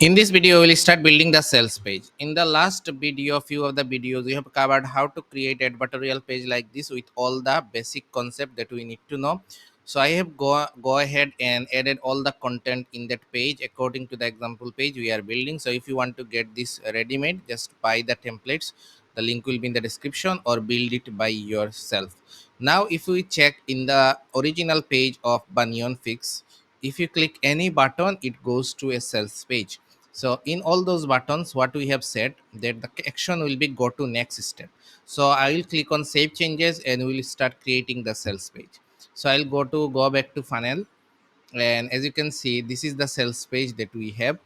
In this video, we will start building the sales page. In the last video, few of the videos, we have covered how to create advertorial page like this with all the basic concept that we need to know. So I have go ahead and added all the content in that page according to the example page we are building. So if you want to get this ready made, just buy the templates. The link will be in the description or build it by yourself. Now, if we check in the original page of Banyan Fix, if you click any button, it goes to a sales page. So in all those buttons, what we have said that the action will be go to next step. So I will click on save changes and we will start creating the sales page. So I'll go back to funnel, and as you can see, this is the sales page that we have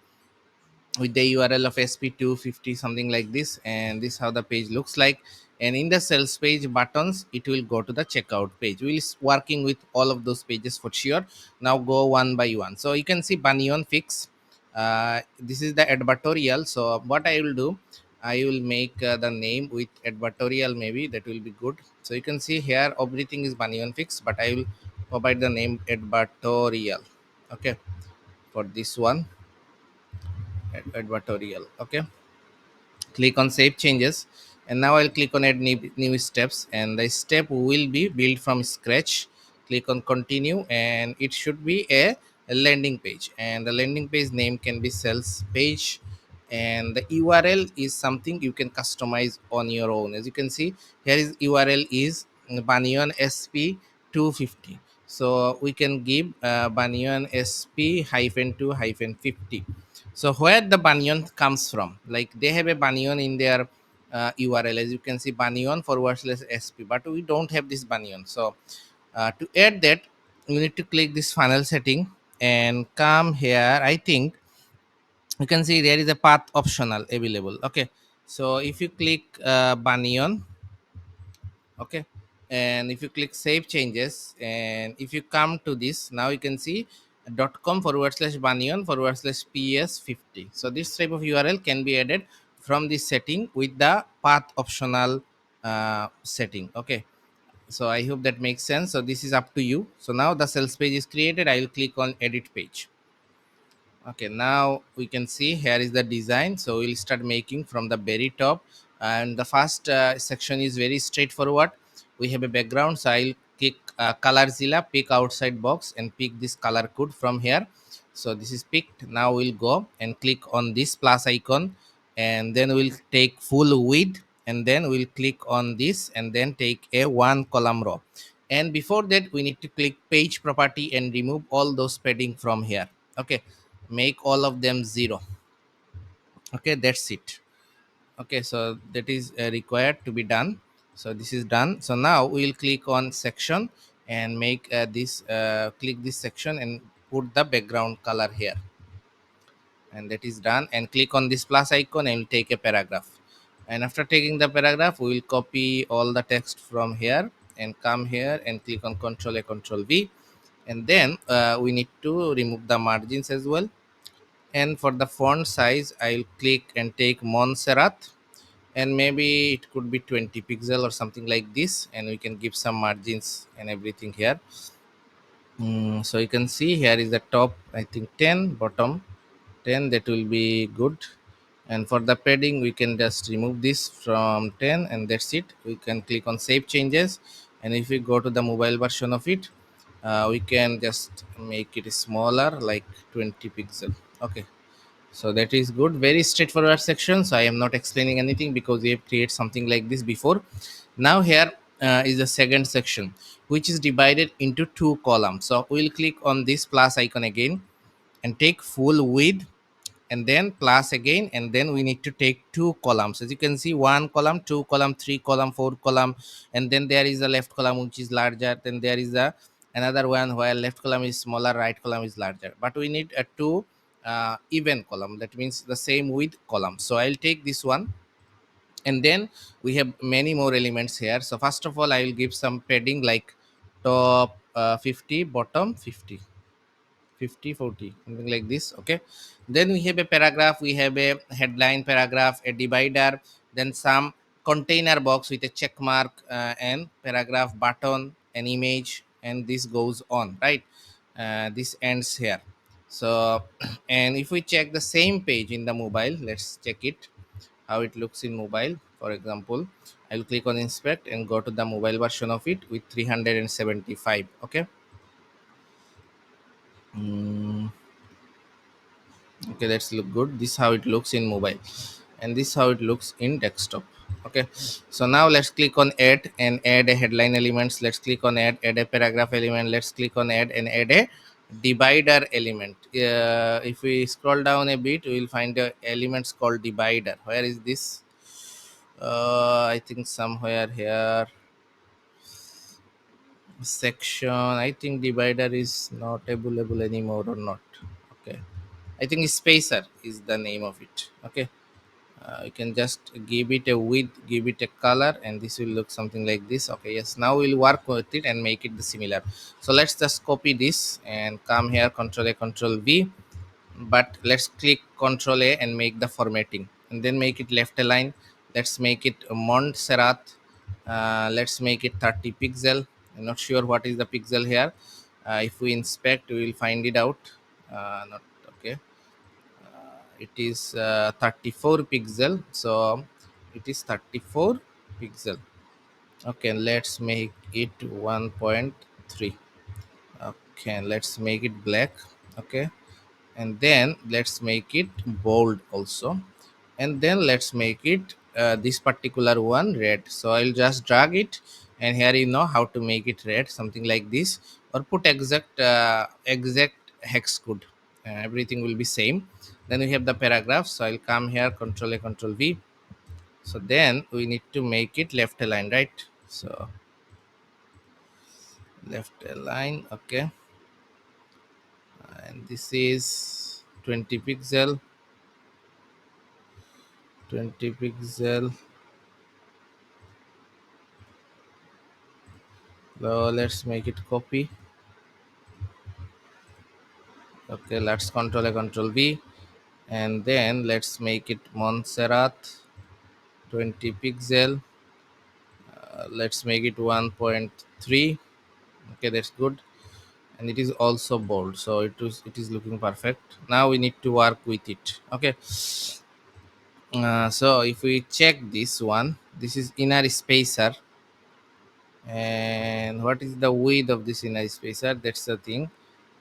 with the URL of sp250 something like this, and this how the page looks like. And in the sales page buttons, it will go to the checkout page. We'll working with all of those pages for sure. Now go one by one. So you can see Banyan Fix. This is the advertorial. So what I will do, I will make the name with advertorial, maybe that will be good. So you can see here everything is Banyan Fix, but I will provide the name advertorial. Okay, for this one, advertorial. Okay, click on save changes, and now I'll click on add new steps, and the step will be built from scratch. Click on continue, and it should be a landing page, and the landing page name can be sales page, and the URL is something you can customize on your own. As you can see, here is URL is Banyan SP 250. So we can give Banyan SP hyphen 2 hyphen 50. So where the Banyan comes from, like they have a Banyan in their URL. As you can see, Banyan forward slash SP, but we don't have this Banyan. So to add that, you need to click this funnel setting and come here. I think you can see there is a path optional available. Okay, so if you click Banyan, okay, and if you click save changes, and if you come to this, now you can see .com forward slash Banyan forward slash ps50. So this type of URL can be added from this setting with the path optional setting. Okay, so I hope that makes sense. So this is up to you. So now the sales page is created. I will click on edit page. Okay, now we can see here is the design. So we'll start making from the very top, and the first section is very straightforward. We have a background, so I'll click Colorzilla, pick outside box, and pick this color code from here. So this is picked. Now we'll go and click on this plus icon, and then we'll take full width, and then we'll click on this and then take a one column row. And before that, we need to click page property and remove all those padding from here. Okay, make all of them 0. Okay, that's it. Okay, so that is required to be done. So this is done. So now we'll click on section and make this click this section and put the background color here, and that is done. And click on this plus icon and take a paragraph, and after taking the paragraph, we will copy all the text from here and come here and click on Control A, Control V, and then we need to remove the margins as well. And for the font size, I'll click and take Montserrat, and maybe it could be 20 pixel or something like this, and we can give some margins and everything here. So you can see here is the top, I think 10, bottom 10, that will be good. And for the padding, we can just remove this from 10, and that's it. We can click on save changes, and if we go to the mobile version of it, we can just make it smaller, like 20 pixel. Okay, so that is good. Very straightforward section. So I am not explaining anything because we have created something like this before. Now here is the second section, which is divided into two columns. So we'll click on this plus icon again and take full width, and then plus again, and then we need to take two columns. As you can see, one column, two column, three column, four column, and then there is a left column which is larger. Then there is a another one where left column is smaller, right column is larger, but we need a two even column, that means the same width column. So I'll take this one, and then we have many more elements here. So first of all, I will give some padding like top 50, bottom 50, 50 40, something like this. Okay, then we have a paragraph, we have a headline paragraph, a divider, then some container box with a check mark, and paragraph button, an image, and this goes on, right? This ends here. So and if we check the same page in the mobile, let's check it how it looks in mobile. For example, I'll click on inspect and go to the mobile version of it with 375. Okay. Mm, okay, that's look good. This how it looks in mobile, and this how it looks in desktop. Okay, so now let's click on add and add a headline elements. Let's click on add a paragraph element. Let's click on add and add a divider element. If we scroll down a bit, we will find the elements called divider. Where is this? I think somewhere here, section. I think divider is not available anymore or not. Okay, I think spacer is the name of it. Okay, you can just give it a width, give it a color, and this will look something like this. Okay, yes, now we'll work with it and make it the similar. So let's just copy this and come here, control a, control V, but let's click control A and make the formatting, and then make it left align. Let's make it Montserrat. Let's make it 30 pixel. I'm not sure what is the pixel here. If we inspect, we will find it out. Not okay. It is 34 pixel, so it is 34 pixel. Okay, let's make it 1.3. Okay, let's make it black. Okay, and then let's make it bold also, and then let's make it this particular one red. So I'll just drag it, and here you know how to make it red, something like this, or put exact hex code. Everything will be same. Then we have the paragraph, so I'll come here, control A, control V. So then we need to make it left align, right? So left align. Okay, and this is 20 pixel, 20 pixel. So let's make it copy. Okay, let's control A, control V, and then let's make it Montserrat, 20 pixel. Let's make it 1.3. Okay, that's good, and it is also bold, so it is looking perfect. Now we need to work with it. Okay, so if we check this one, this is inner spacer, and what is the width of this inner spacer? That's the thing.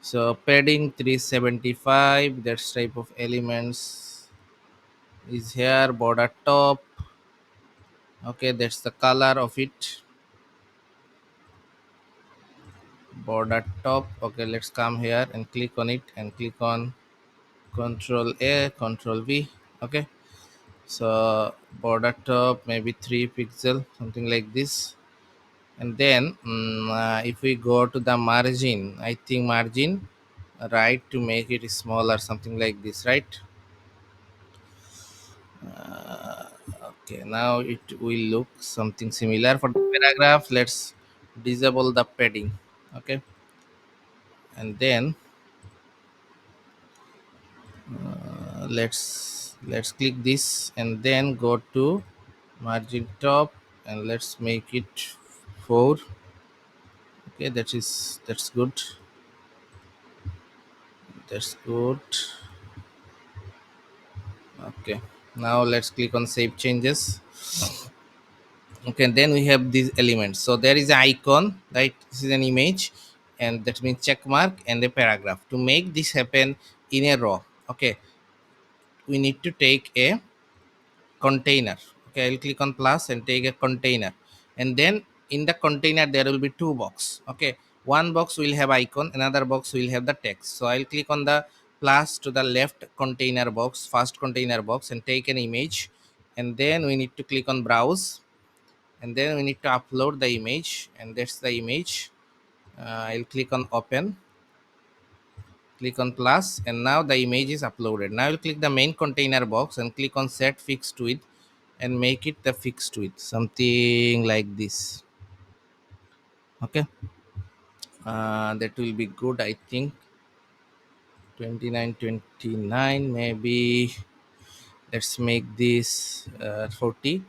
So padding 375, that's type of elements is here. Border top. Okay, that's the color of it. Border top. Okay, let's come here and click on it and click on control A, control V. Okay, so border top maybe 3 pixel, something like this. And then if we go to the margin, I think margin right to make it smaller, something like this, right? Okay, now it will look something similar. For the paragraph, let's disable the padding. Okay, and then let's click this and then go to margin top, and let's make it 4. Okay, that's good. That's good. Okay, now let's click on save changes. Okay, then we have these elements. So there is an icon, right? This is an image, and that means check mark and a paragraph. To make this happen in a row, okay, we need to take a container. Okay, I'll click on plus and take a container, and then in the container there will be two box. Okay, one box will have icon, another box will have the text. So I'll click on the plus to the left container box, first container box, and take an image, and then we need to click on browse, and then we need to upload the image, and that's the image. I'll click on open, click on plus, and now the image is uploaded. Now I'll click the main container box and click on set fixed width and make it the fixed width, something like this. Okay, that will be good, I think. 29, 29 maybe. Let's make this 40.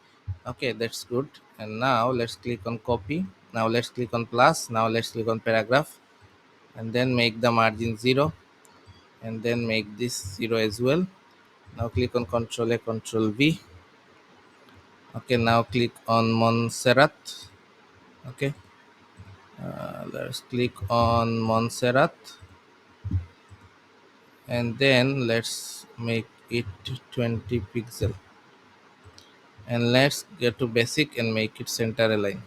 Okay, that's good. And now let's click on copy. Now let's click on plus. Now let's click on paragraph, and then make the margin 0. and then make this 0 as well. Now click on Control A, Control V. Okay, now click on Montserrat. Okay, let's click on Montserrat, and then let's make it 20 pixel, and let's get to basic and make it center align.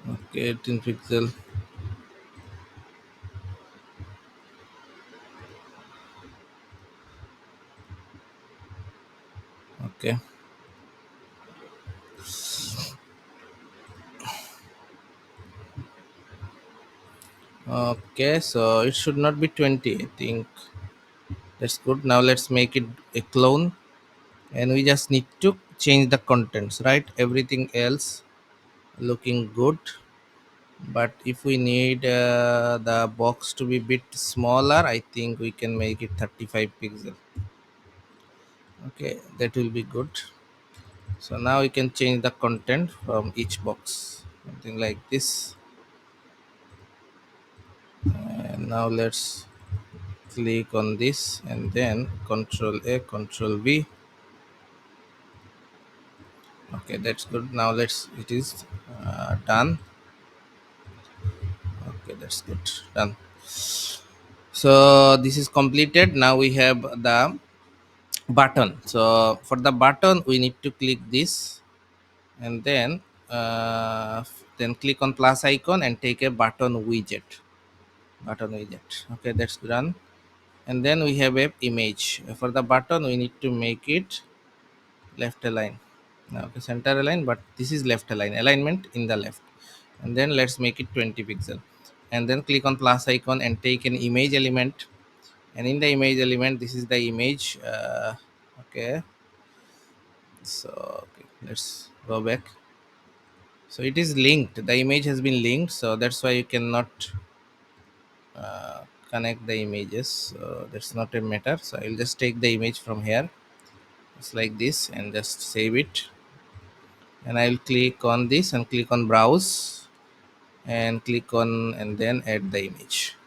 Okay, 18 pixel. Okay, okay, so it should not be 20, I think. That's good. Now let's make it a clone, and we just need to change the contents, right? Everything else looking good, but if we need the box to be bit smaller, I think we can make it 35 pixel. Okay, that will be good. So now we can change the content from each box, something like this. And now let's click on this and then Control A, Control V. Okay, that's good. Now let's, it is done. Okay, that's good, done. So this is completed. Now we have the button. So for the button we need to click this, and then click on plus icon and take a button widget. Okay, that's done. And then we have a image. For the button we need to make it left align. Now, okay, center align, but this is left align, alignment in the left. And then let's make it 20 pixel, and then click on plus icon and take an image element. And in the image element, this is the image. Okay, so okay, let's go back. So it is linked, the image has been linked, so that's why you cannot connect the images. So that's not a matter. So I'll just take the image from here. It's like this, and just save it. And I'll click on this and click on browse, and click on, and then add the image,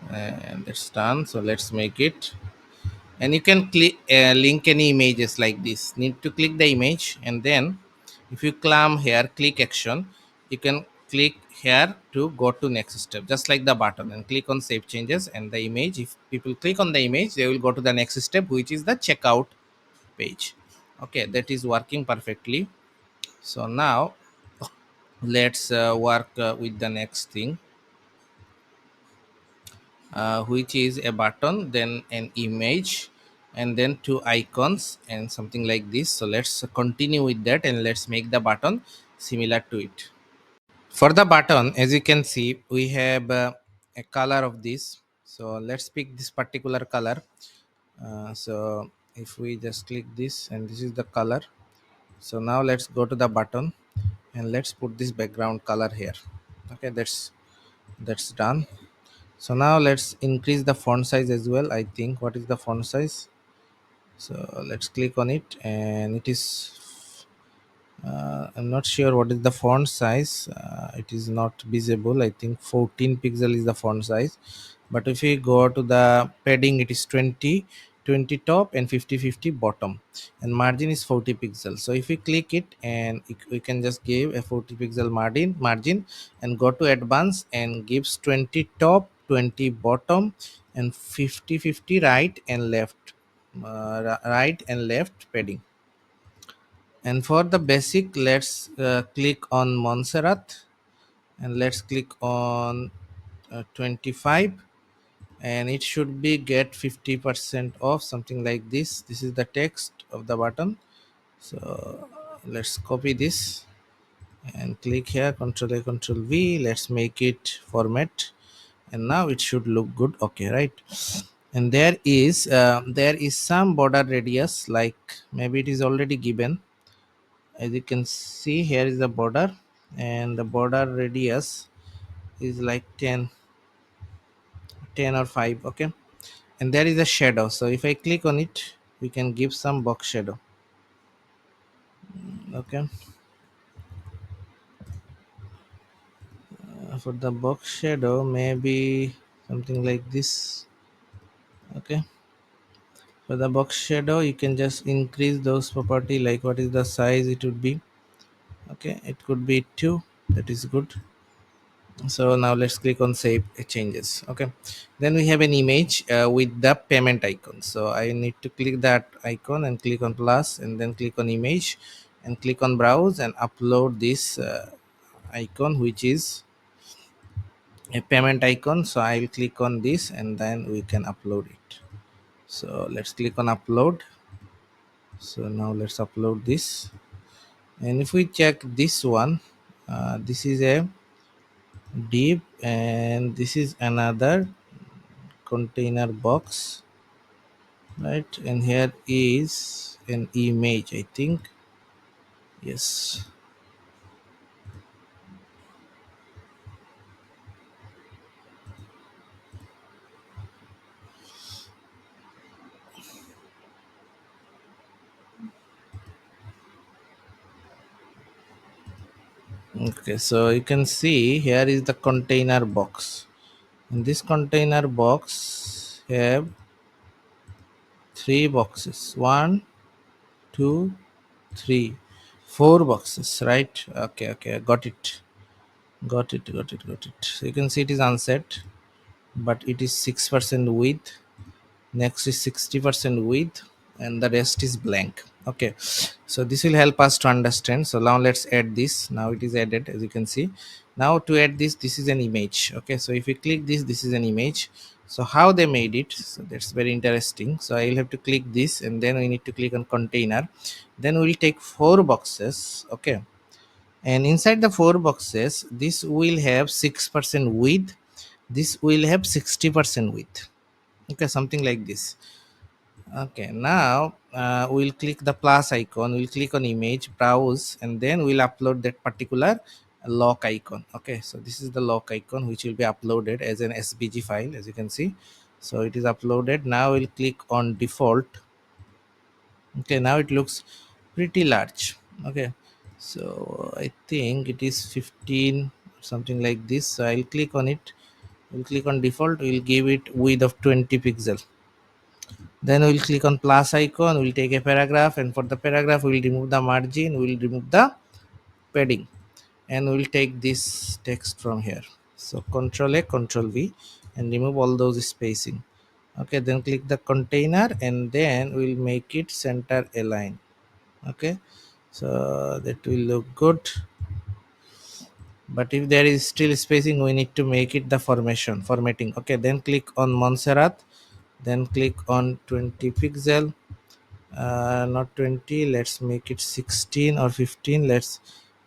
and it's done. So let's make it. And you can click link any images like this. Need to click the image, and then if you climb here, click action, you can click here to go to next step, just like the button, and click on save changes. And the image, if people click on the image, they will go to the next step, which is the checkout page. Okay, that is working perfectly. So now let's work with the next thing, which is a button, then an image, and then two icons and something like this. So let's continue with that, and let's make the button similar to it. For the button, as you can see, we have a color of this. So let's pick this particular color. So if we just click this, and this is the color. So now let's go to the button, and let's put this background color here. Okay, that's done. So now let's increase the font size as well. I think, what is the font size? So let's click on it, and it is I'm not sure what is the font size. It is not visible. I think 14 pixel is the font size. But if we go to the padding, it is 20 top and 50 bottom, and margin is 40 pixels. So if we click it, and we can just give a 40 pixel margin, and go to advanced and gives 20 top, 20 bottom, and 50 right and left, right and left padding. And for the basic, let's click on Montserrat, and let's click on 25, and it should be get 50% off, something like this. This is the text of the button. So let's copy this and click here, Control A, Control V. Let's make it format, and now it should look good. Okay, right? And there is some border radius, like maybe it is already given. As you can see, here is the border, and the border radius is like 10 or 5. Okay, and there is a shadow. So if I click on it, we can give some box shadow. Okay, For the box shadow, maybe something like this. Okay, for the box shadow you can just increase those property, like what is the size it would be. Okay, it could be 2, that is good. So now let's click on save changes. Okay, then we have an image with the payment icon, so I need to click that icon and click on plus and then click on image and click on browse and upload this icon, which is a payment icon. So I will click on this and then we can upload it. So let's click on upload. So now let's upload this, and if we check this one, this is a div and this is another container box, right? And here is an image, I think. Yes. Okay, so you can see here is the container box. In this container box have three boxes. One, two, three, four boxes, right? Okay, okay, got it. Got it. So you can see it is unset, but it is 6% width. Next is 60% width, and the rest is blank. Okay, so this will help us to understand. So now let's add this. Now it is added, as you can see. Now to add this is an image. Okay, so if you click this is an image. So how they made it, so that's very interesting. So I will have to click this and then we need to click on container. Then we'll take four boxes. Okay, and inside the four boxes this will have 6% width, this will have 60% width. Okay, something like this. Okay, now we'll click the plus icon, we'll click on image, browse, and then we'll upload that particular lock icon. Okay, so this is the lock icon which will be uploaded as an SVG file, as you can see. So it is uploaded. Now we'll click on default. Okay, now it looks pretty large. Okay, so I think it is 15, something like this. So I'll click on it. We'll click on default, we'll give it width of 20 pixel. Then we'll click on plus icon, we'll take a paragraph, and for the paragraph we'll remove the margin, we'll remove the padding, and we'll take this text from here. So control A, control V, and remove all those spacing. Okay, then click the container and then we'll make it center align. Okay, so that will look good, but if there is still spacing we need to make it the formatting. Okay, then click on Montserrat, then click on 20 pixel, not 20, let's make it 16 or 15, let's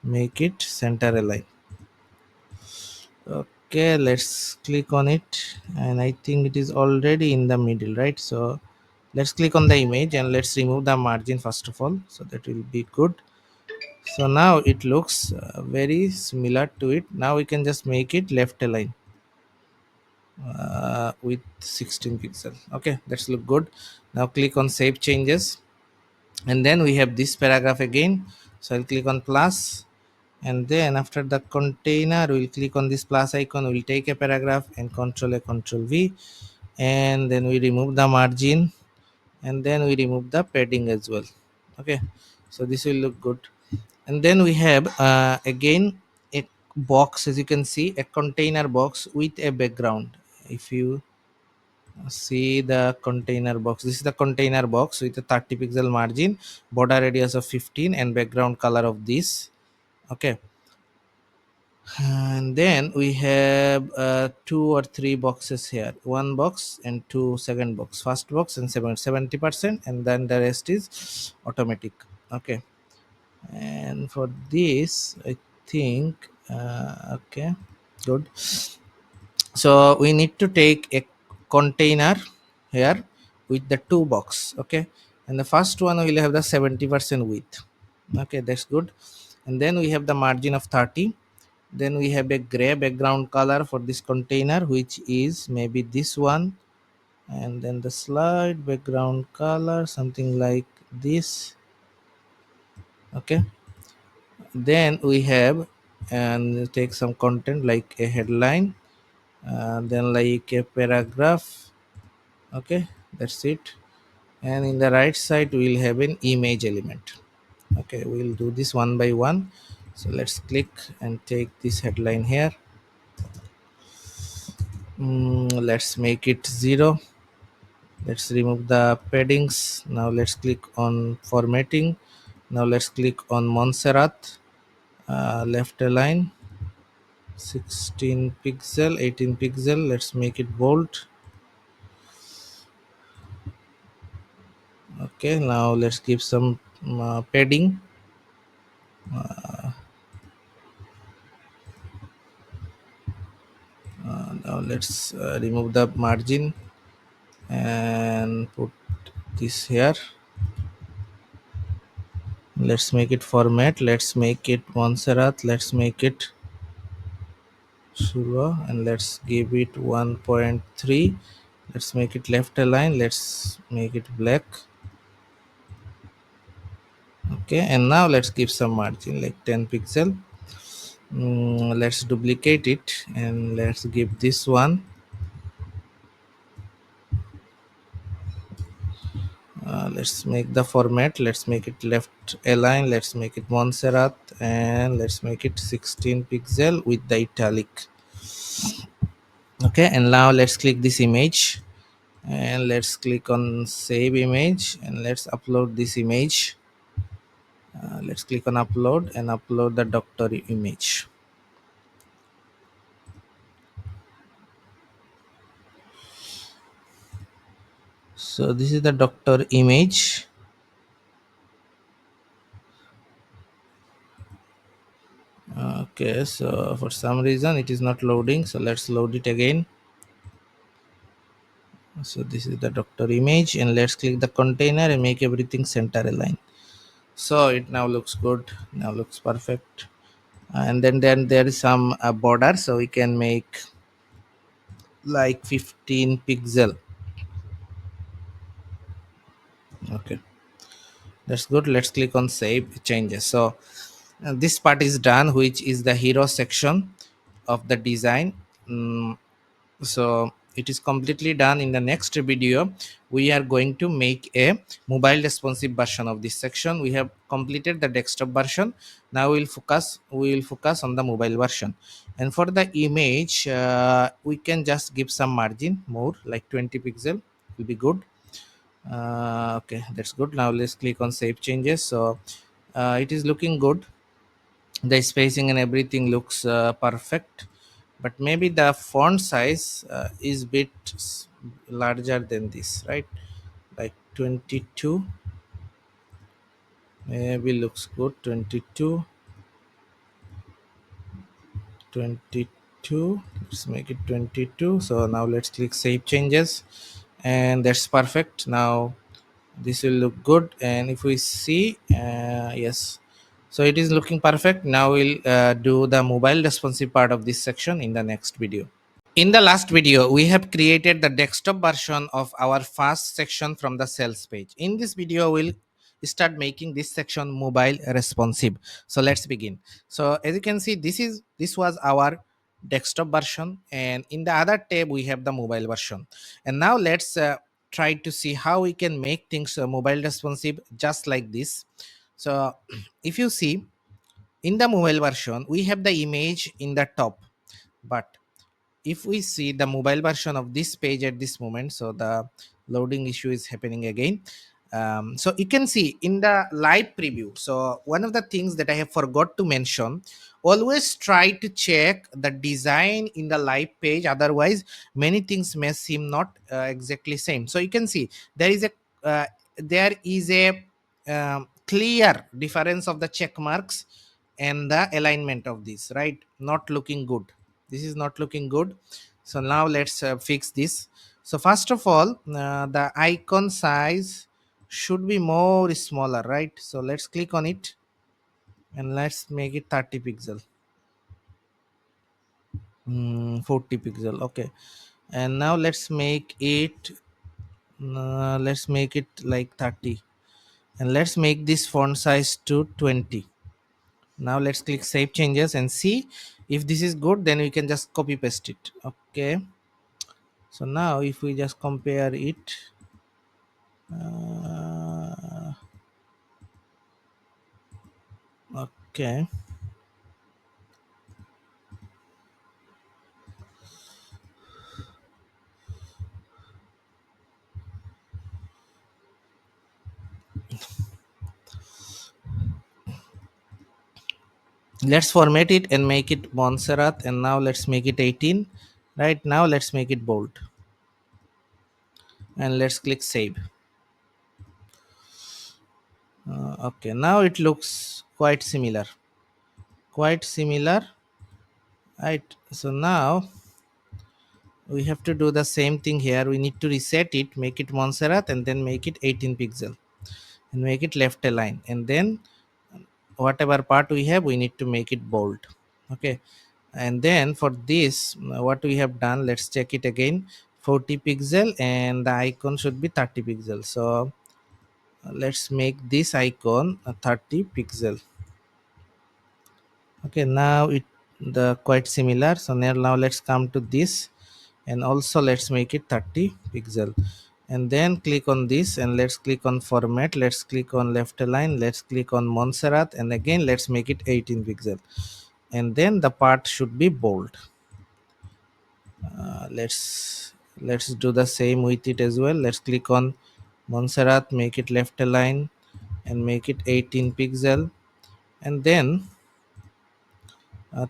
make it center align. Okay, let's click on it, and I think it is already in the middle, right? So let's click on the image and let's remove the margin first of all, so that will be good. So now it looks very similar to it. Now we can just make it left align with 16 pixel. Okay, that's look good. Now click on save changes, and then we have this paragraph again. So I'll click on plus, and then after the container we'll click on this plus icon, we'll take a paragraph and control A, control V, and then we remove the margin, and then we remove the padding as well. Okay, so this will look good. And then we have again a box, as you can see, a container box with a background. If you see the container box, this is the container box with a 30 pixel margin, border radius of 15, and background color of this. Okay, and then we have two or three boxes here, one box and two second box, first box and 70%, and then the rest is automatic. Okay, and for this I think okay, good. So we need to take a container here with the two box. Okay, and the first one will have the 70% width. Okay, that's good. And then we have the margin of 30. Then we have a gray background color for this container, which is maybe this one, and then the slide background color something like this. Okay, then we have and take some content like a headline, then like a paragraph. Okay, that's it. And in the right side we'll have an image element. Okay, we'll do this one by one. So let's click and take this headline here. Let's make it 0. Let's remove the paddings. Now let's click on formatting. Now let's click on Montserrat, left align, 16 pixel, 18 pixel. Let's make it bold. Okay, now let's give some padding. Now let's remove the margin and put this here. Let's make it format. Let's make it Montserrat. Let's make it Shura, and let's give it 1.3. Let's make it left align. Let's make it black. Okay, and now let's give some margin like 10 pixel. Let's duplicate it and let's give this one. Let's make the format. Let's make it left align. Let's make it Montserrat, and let's make it 16 pixel with the italic. Okay, and now let's click this image and let's click on save image and let's upload this image. Let's click on upload and upload the doctor image. So this is the doctor image. Okay, so for some reason it is not loading, so let's load it again. So this is the doctor image, and let's click the container and make everything center align. So it now looks good, now looks perfect. And then there is some border, so we can make like 15 pixel. Okay, that's good. Let's click on save changes. So this part is done, which is the hero section of the design. Mm, so it is completely done. In the next video we are going to make a mobile responsive version of this section. We have completed the desktop version. Now we will focus on the mobile version. And for the image, we can just give some margin more, like 20 pixel will be good. Okay, that's good. Now let's click on save changes. So it is looking good. The spacing and everything looks perfect, but maybe the font size is bit larger than this, right? Like 22 maybe looks good. 22, 22. Let's make it 22. So now let's click save changes, and that's perfect. Now this will look good, and if we see, yes, so it is looking perfect. Now we'll do the mobile responsive part of this section in the next video. In the last video, we have created the desktop version of our first section from the sales page. In this video, we'll start making this section mobile responsive. So let's begin. So as you can see, this was our desktop version, and in the other tab we have the mobile version. And now let's try to see how we can make things mobile responsive just like this. So if you see, in the mobile version we have the image in the top, but if we see the mobile version of this page at this moment, so the loading issue is happening again. So you can see in the live preview, so one of the things that I have forgot to mention, always try to check the design in the live page, otherwise many things may seem not exactly same. So you can see uh, there is a clear difference of the check marks and the alignment of this, right? Not looking good. This is not looking good. So now let's fix this. So first of all, the icon size should be more smaller, right? So let's click on it and let's make it 30 pixel. 40 pixel. Okay, and now let's make it like 30, and let's make this font size to 20. Now let's click save changes and see if this is good, then we can just copy paste it. Okay, so now if we just compare it, uh, okay, let's format it and make it Montserrat, and now let's make it 18. Right now let's make it bold and let's click save. Okay, now it looks quite similar, right? So now we have to do the same thing here. We need to reset it, make it Montserrat, and then make it 18 pixel and make it left align, and then whatever part we have, we need to make it bold. Okay, and then for this, what we have done, let's check it again. 40 pixel and the icon should be 30 pixel. So let's make this icon a 30 pixel. Okay, now it the quite similar. So now let's come to this, and also let's make it 30 pixel, and then click on this and let's click on format, let's click on left align, let's click on Montserrat, and again let's make it 18 pixel, and then the part should be bold. Let's do the same with it as well. Let's click on Montserrat, make it left align and make it 18 pixel, and then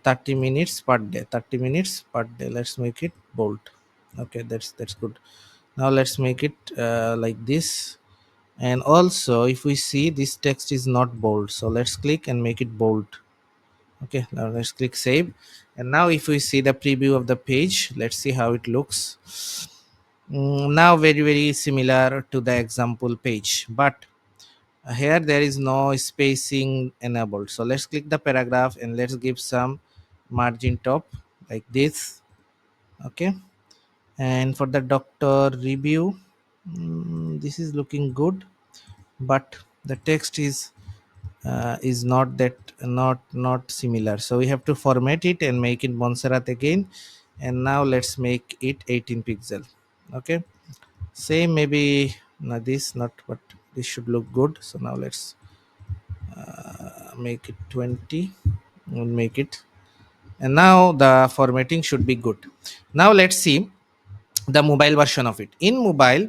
30 minutes per day, 30 minutes per day, let's make it bold. Okay, that's good. Now let's make it like this. And also if we see this text is not bold, so let's click and make it bold. Okay, now let's click save. And now if we see the preview of the page, let's see how it looks. Now very similar to the example page, but here there is no spacing enabled. So let's click the paragraph and let's give some margin top like this. Okay, and for the doctor review, this is looking good, but the text is not that, not similar, so we have to format it and make it Montserrat again, and now let's make it 18 pixel. Okay, same maybe, no, this not, but this should look good. So now let's make it 20 and make it, and now the formatting should be good. Now let's see the mobile version of it. In mobile,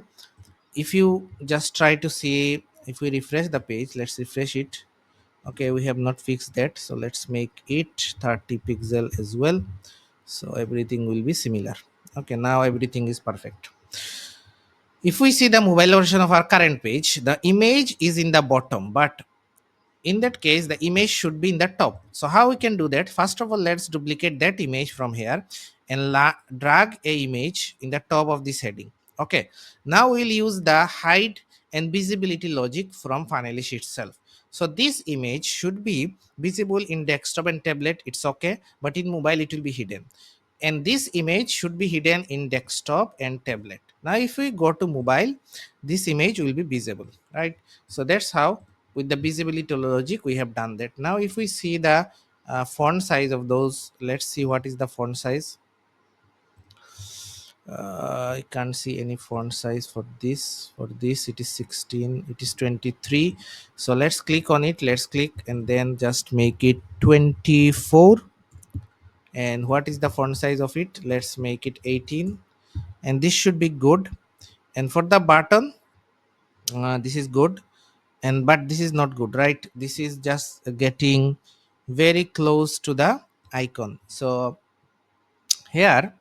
if you just try to see, if we refresh the page, let's refresh it. Okay, we have not fixed that, so let's make it 30 pixel as well, so everything will be similar. Okay, now everything is perfect. If we see the mobile version of our current page, the image is in the bottom, but in that case the image should be in the top. So how we can do that? First of all, let's duplicate that image from here and drag a image in the top of this heading. Okay, now we'll use the hide and visibility logic from Funnelish itself. So this image should be visible in desktop and tablet, it's okay, but in mobile it will be hidden, and this image should be hidden in desktop and tablet. Now if we go to mobile, this image will be visible, right? So that's how, with the visibility logic, we have done that. Now if we see the font size of those, let's see what is the font size. I can't see any font size for this. For this it is 16, it is 23. So let's click on it, let's click and then just make it 24. And what is the font size of it? Let's make it 18, and this should be good. And for the button, this is good, and but this is not good, right? This is just getting very close to the icon. So here,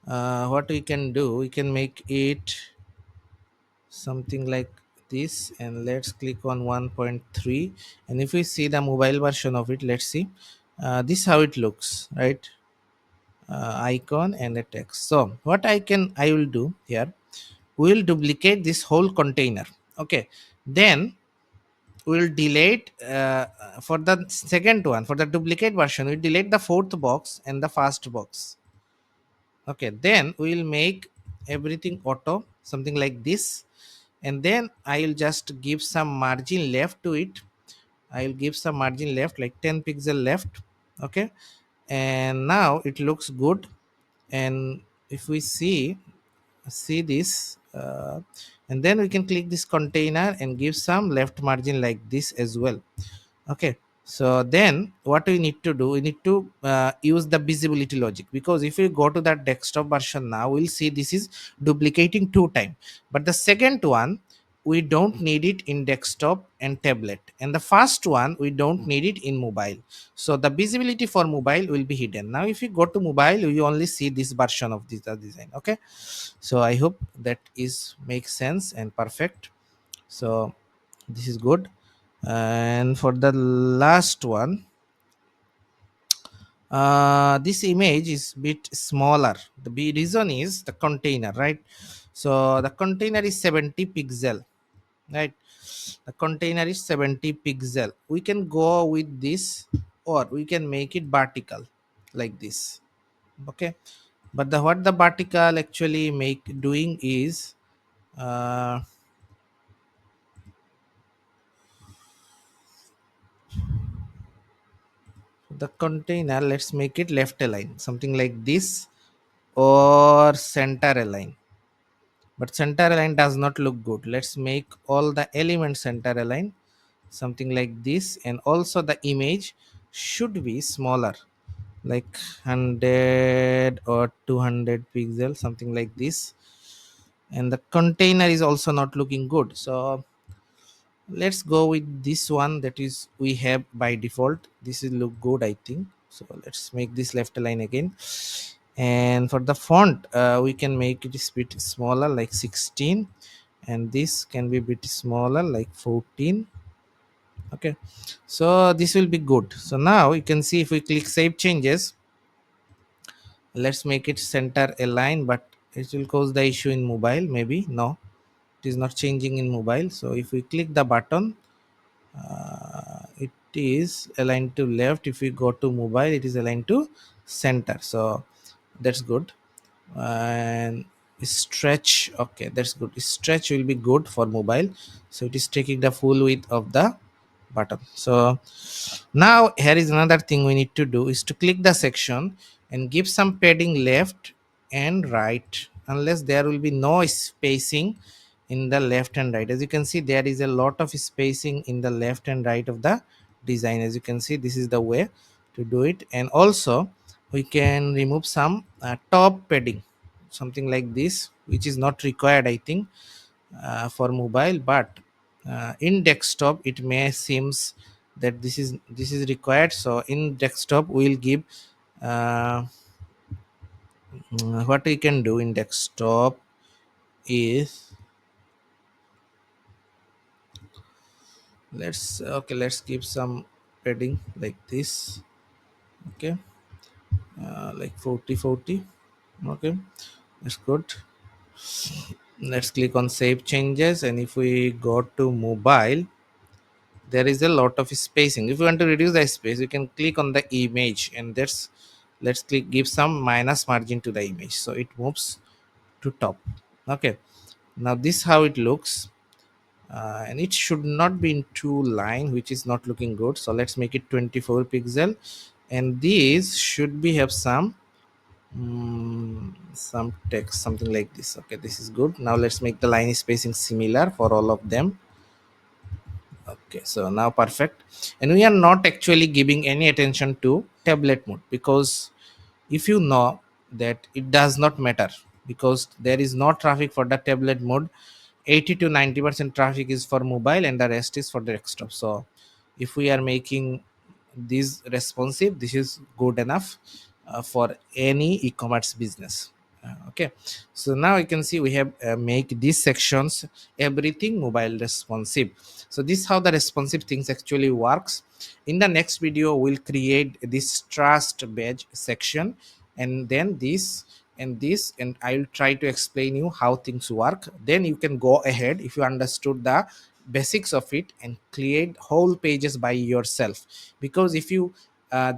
what we can do, we can make it something like this, and let's click on 1.3. And if we see the mobile version of it, let's see, this how it looks, right? Icon and a text. So what I will do here, we will duplicate this whole container. Okay, then we will delete, for the second one, for the duplicate version, we delete the fourth box and the first box. Okay, then we will make everything auto, something like this, and then I will just give some margin left to it, I'll give some margin left, like 10 pixel left. Okay, and now it looks good. And if we see this, and then we can click this container and give some left margin like this as well. Okay, so then what we need to do, we need to use the visibility logic, because if we go to that desktop version, now we'll see this is duplicating two times. But the second one, we don't need it in desktop and tablet, and the first one we don't need it in mobile. So the visibility for mobile will be hidden. Now if you go to mobile, you only see this version of this design. Okay, so I hope that is makes sense and perfect. So this is good. And for the last one, this image is bit smaller. The reason is the container, right? So the container is 70 pixel, right? The container is 70 pixel. We can go with this, or we can make it vertical like this. Okay, but the what the vertical actually make doing is, uh, the container, let's make it left align, something like this, or center align. But center align does not look good. Let's make all the elements center align, something like this. And also the image should be smaller, like 100 or 200 pixels, something like this. And the container is also not looking good, so let's go with this one that is we have by default. This will look good, I think. So let's make this left align again. And for the font, we can make it a bit smaller, like 16, and this can be a bit smaller, like 14. Okay, so this will be good. So now you can see, if we click save changes, let's make it center align, but it will cause the issue in mobile, maybe. No, it is not changing in mobile. So if we click the button, it is aligned to left. If we go to mobile, it is aligned to center, so that's good. And stretch, okay, that's good. Stretch will be good for mobile, so it is taking the full width of the button. So now here is another thing we need to do, is to click the section and give some padding left and right, unless there will be no spacing in the left and right. As you can see, there is a lot of spacing in the left and right of the design. As you can see, this is the way to do it. And also we can remove some top padding, something like this, which is not required, I think, for mobile. But in desktop it may seems that this is required. So in desktop we will give, uh, what we can do in desktop is, let's give some padding like this. Okay, like 40 40. Okay, that's good. Let's click on save changes, and if we go to mobile, there is a lot of spacing. If you want to reduce the space, you can click on the image, and that's, let's click, give some minus margin to the image, so it moves to top. Okay, now this how it looks. And it should not be in two line, which is not looking good. So let's make it 24 pixel, and these should be have some text, something like this. Okay, this is good. Now let's make the line spacing similar for all of them. Okay, so now perfect. And we are not actually giving any attention to tablet mode, because if you know that it does not matter, because there is no traffic for the tablet mode. 80 to 90% traffic is for mobile, and the rest is for the desktop. So if we are making this responsive, this is good enough for any e-commerce business. Okay, so now you can see we have make these sections everything mobile responsive. So this is how the responsive things actually works. In the next video we'll create this trust badge section, and then this, and I'll try to explain you how things work. Then you can go ahead, if you understood the basics of it, and create whole pages by yourself. Because if you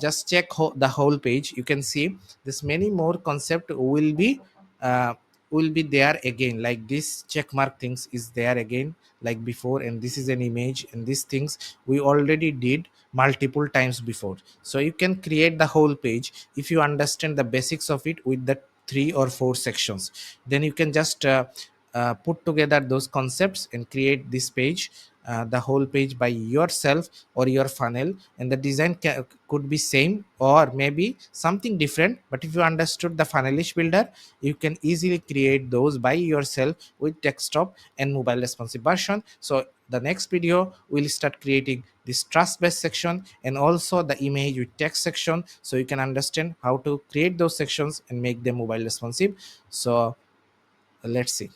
just check the whole page, you can see this many more concept will be uh, will be there again, like this check mark things is there again like before, and this is an image, and these things we already did multiple times before. So you can create the whole page if you understand the basics of it with the 3 or 4 sections. Then you can just put together those concepts and create this page, the whole page by yourself or your funnel, and the design could be same or maybe something different. But if you understood the Funnelish builder, you can easily create those by yourself with desktop and mobile responsive version. So the next video will start creating this trust based section and also the image with text section, so you can understand how to create those sections and make them mobile responsive. So let's see.